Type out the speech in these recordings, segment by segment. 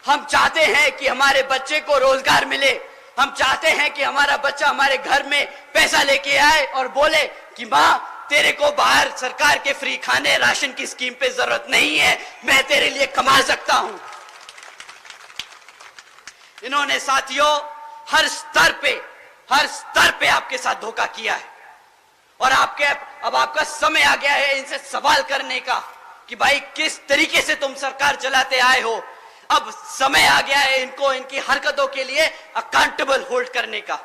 हम चाहते हैं कि हमारे बच्चे को रोजगार मिले। हम चाहते हैं कि हमारा बच्चा हमारे घर में पैसा लेके आए और बोले कि माँ, तेरे को बाहर सरकार के फ्री खाने राशन की स्कीम पे जरूरत नहीं है, मैं तेरे लिए कमा सकता हूं। इन्होंने साथियों हर स्तर पे आपके साथ धोखा किया है और अब आपका समय आ गया है इनसे सवाल करने का कि भाई किस तरीके से तुम सरकार चलाते आए हो। अब समय आ गया है इनको इनकी हरकतों के लिए अकाउंटेबल होल्ड करने का।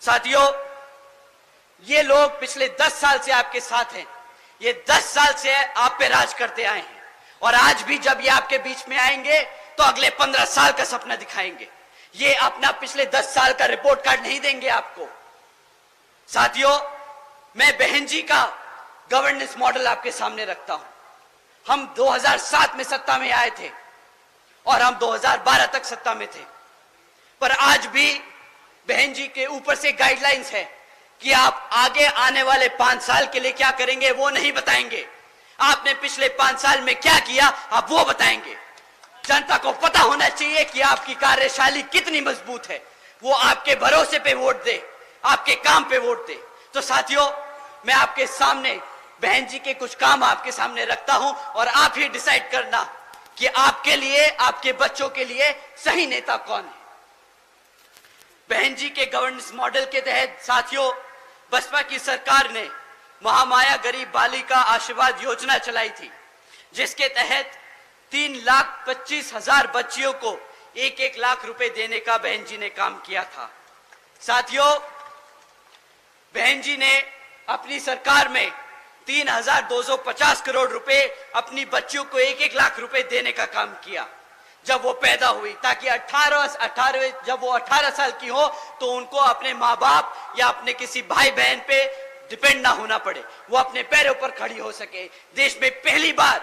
साथियों, ये लोग पिछले 10 साल से आपके साथ हैं, ये 10 साल से आप पे राज करते आए हैं और आज भी जब ये आपके बीच में आएंगे तो अगले 15 साल का सपना दिखाएंगे। ये अपना पिछले 10 साल का रिपोर्ट कार्ड नहीं देंगे आपको। साथियों, मैं बहन जी का गवर्नेंस मॉडल आपके सामने रखता हूं। हम 2007 में सत्ता में आए थे और हम 2012 तक सत्ता में थे, पर आज भी बहन जी के ऊपर से गाइडलाइंस है कि आप आगे आने वाले 5 साल के लिए क्या करेंगे वो नहीं बताएंगे। आपने पिछले 5 साल में क्या किया आप वो बताएंगे। जनता को पता होना चाहिए कि आपकी कार्यशैली कितनी मजबूत है, वो आपके भरोसे पे वोट दे, आपके काम पे वोट दे। तो साथियों, मैं आपके सामने बहन जी के कुछ काम आपके सामने रखता हूं और आप ही डिसाइड करना कि आपके लिए, आपके बच्चों के लिए सही नेता कौन है। बहन जी के गवर्नेंस मॉडल के तहत साथियों, बसपा की सरकार ने महामाया गरीब बालिका आशीर्वाद योजना चलाई थी, जिसके तहत 3,25,000 बच्चियों को 1-1 लाख रुपए देने का बहन जी ने काम किया था। साथियों, बहन जी ने अपनी सरकार में 3,250 करोड़ रुपए अपनी बच्चियों को 1-1 लाख रुपए देने का काम किया जब वो पैदा हुई, ताकि जब वो 18 साल की हो तो उनको अपने माँ बाप या अपने किसी भाई बहन पे डिपेंड ना होना पड़े, वो अपने पैरों पर खड़ी हो सके। देश में पहली बार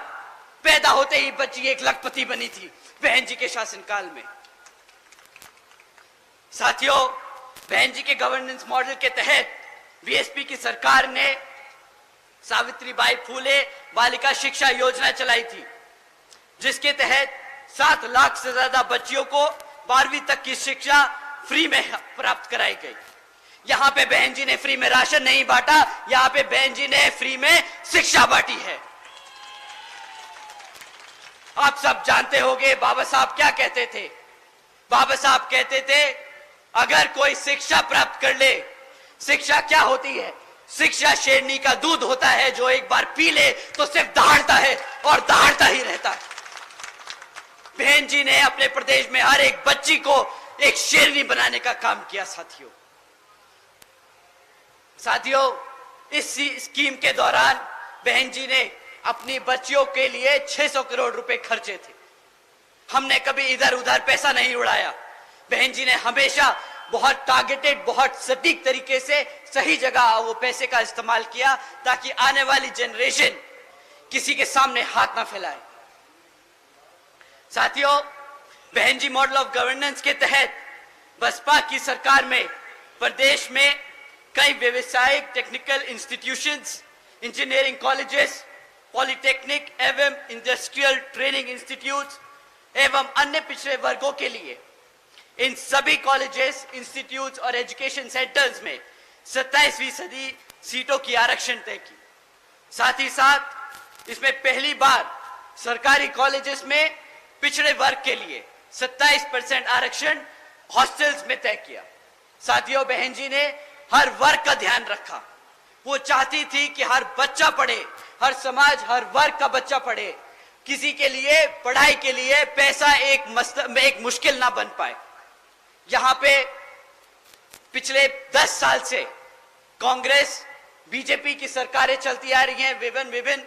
पैदा होते ही बच्ची 1 लाखपति बनी थी बहन जी के शासनकाल में। साथियों, बहन जी के गवर्नेंस मॉडल के तहत बीएसपी की सरकार ने सावित्रीबाई फूले बालिका शिक्षा योजना चलाई थी, जिसके तहत 7 लाख से ज्यादा बच्चियों को 12वीं तक की शिक्षा फ्री में प्राप्त कराई गई। यहां पे बहन जी ने फ्री में राशन नहीं बांटा, यहां पे बहन जी ने फ्री में शिक्षा बांटी है। आप सब जानते होंगे बाबा साहब क्या कहते थे। बाबा साहब कहते थे, अगर कोई शिक्षा प्राप्त कर ले, शिक्षा क्या होती है? शिक्षा शेरनी का दूध होता है, जो एक बार पी ले तो सिर्फ दहाड़ता है और दहाड़ता ही रहता है। बहन जी ने अपने प्रदेश में हर एक बच्ची को एक शेरनी बनाने का काम किया। साथियों, इस स्कीम के दौरान बहन जी ने अपनी बच्चियों के लिए 600 करोड़ रुपए खर्चे थे। हमने कभी इधर उधर पैसा नहीं उड़ाया। बहन जी ने हमेशा बहुत टारगेटेड, बहुत सटीक तरीके से सही जगह वो पैसे का इस्तेमाल किया, ताकि आने वाली जनरेशन किसी के सामने हाथ ना फैलाए। साथियों, बहन जी मॉडल ऑफ गवर्नेंस के तहत बसपा की सरकार में प्रदेश में कई व्यवसायिक technical institutions, engineering colleges, polytechnic एवं इंडस्ट्रियल ट्रेनिंग इंस्टीट्यूट्स एवं अन्य पिछड़े वर्गों के लिए इन सभी कॉलेजेस, इंस्टीट्यूट्स और एजुकेशन सेंटर्स में 27% सीटों की आरक्षण तय की। साथ ही साथ इसमें पहली बार सरकारी कॉलेजेस में पिछड़े वर्ग के लिए 27% आरक्षण हॉस्टल्स में तय किया। साथियों, बहन जी ने हर वर्ग का ध्यान रखा। वो चाहती थी कि हर बच्चा पढ़े, हर समाज, हर वर्ग का बच्चा पढ़े। किसी के लिए पढ़ाई के लिए पैसा एक मुश्किल ना बन पाए। यहां पे पिछले 10 साल से कांग्रेस, बीजेपी की सरकारें चलती आ रही हैं विभिन्न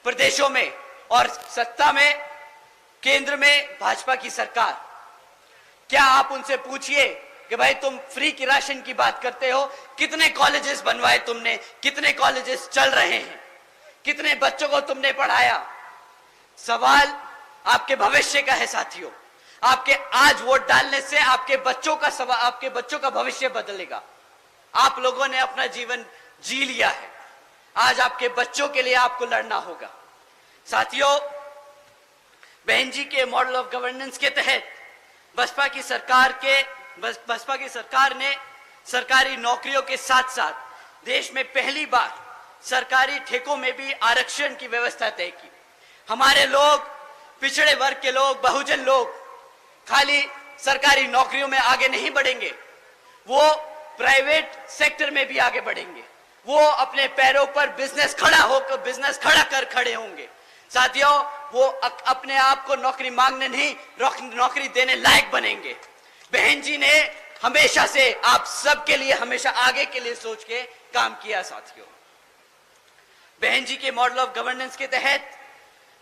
प्रदेशों में, और सत्ता में केंद्र में भाजपा की सरकार। क्या आप उनसे पूछिए कि भाई तुम फ्री की राशन की बात करते हो, कितने कॉलेजेस बनवाए तुमने, कितने कॉलेजेस चल रहे हैं, कितने बच्चों को तुमने पढ़ाया? सवाल आपके भविष्य का है साथियों। आपके आज वोट डालने से आपके बच्चों का भविष्य बदलेगा। आप लोगों ने अपना जीवन जी लिया है, आज आपके बच्चों के लिए आपको लड़ना होगा। साथियों, बहन जी के मॉडल ऑफ गवर्नेंस के तहत बसपा की सरकार ने सरकारी नौकरियों के साथ साथ देश में पहली बार सरकारी ठेकों में भी आरक्षण की व्यवस्था तय की। हमारे लोग, पिछड़े वर्ग के लोग, बहुजन लोग खाली सरकारी नौकरियों में आगे नहीं बढ़ेंगे, वो प्राइवेट सेक्टर में भी आगे बढ़ेंगे। वो अपने पैरों पर बिजनेस खड़ा कर खड़े होंगे। साथियों, वो अपने आप को नौकरी मांगने नहीं, नौकरी देने लायक बनेंगे। बहन जी ने हमेशा से आप सबके लिए, हमेशा आगे के लिए सोच के काम किया। साथियों, बहन जी के मॉडल ऑफ गवर्नेंस के तहत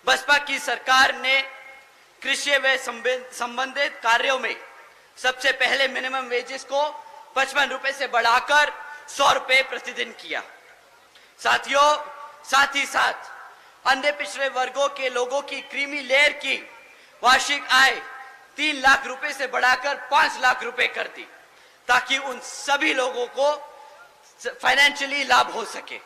बसपा की सरकार ने कृषि व संबंधित कार्यों में सबसे पहले मिनिमम वेजेस को 55 रुपए से बढ़ाकर 100 रुपए प्रतिदिन किया। साथियों, साथ ही साथ अन्य पिछड़े वर्गों के लोगों की क्रीमी लेयर की वार्षिक आय 3 लाख रुपए से बढ़ाकर 5 लाख रुपए कर दी, ताकि उन सभी लोगों को फाइनेंशियली लाभ हो सके।